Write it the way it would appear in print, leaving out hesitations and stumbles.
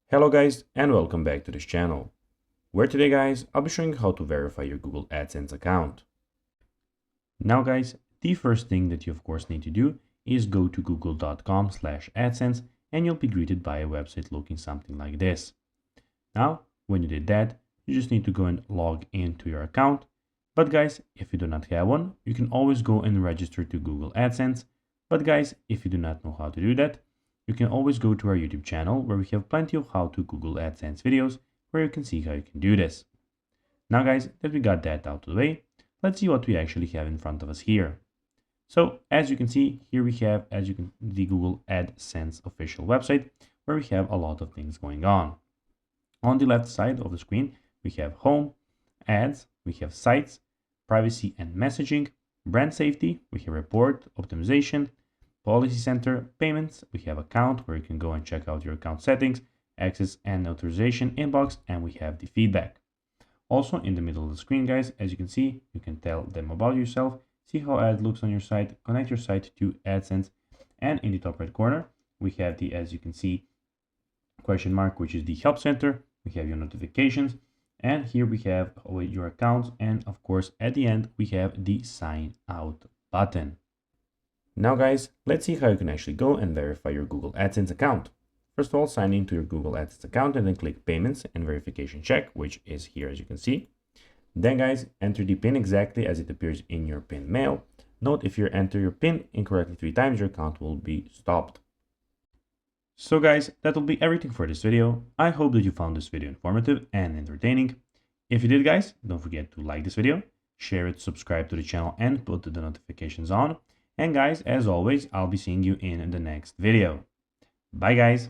Hello guys and welcome back to this channel, where today guys I'll be showing you how to verify your Google AdSense account. Now guys, the first thing that you of course need to do is go to google.com/AdSense and you'll be greeted by a website looking something like this. Now when you did that, you just need to go and log into your account. But guys, if you do not have one, you can always go and register to Google AdSense. But guys, if you do not know how to do that, you can always go to our YouTube channel where we have plenty of how to Google AdSense videos where you can see how you can do this. Now guys, that we got that out of the way, let's see what we actually have in front of us here. So as you can see, here we have the Google AdSense official website where we have a lot of things going on. On the left side of the screen, we have Home, Ads, we have Sites, Privacy and Messaging, Brand Safety, we have Report, Optimization, Policy Center, Payments, we have Account where you can go and check out your account settings, Access and Authorization Inbox, and we have the Feedback. Also in the middle of the screen guys, as you can see, you can tell them about yourself, see how ad looks on your site, connect your site to AdSense, and in the top right corner, we have the, as you can see, question mark, which is the Help Center, we have your notifications, and here we have your accounts, and of course at the end we have the Sign Out button. Now guys, let's see how you can actually go and verify your Google AdSense account. First of all, sign into your Google AdSense account and then click Payments and Verification Check, which is here as you can see. Then guys, enter the PIN exactly as it appears in your PIN mail. Note if you enter your PIN incorrectly 3 times, your account will be stopped. So guys, that will be everything for this video. I hope that you found this video informative and entertaining. If you did guys, don't forget to like this video, share it, subscribe to the channel and put the notifications on. And guys, as always, I'll be seeing you in the next video. Bye guys.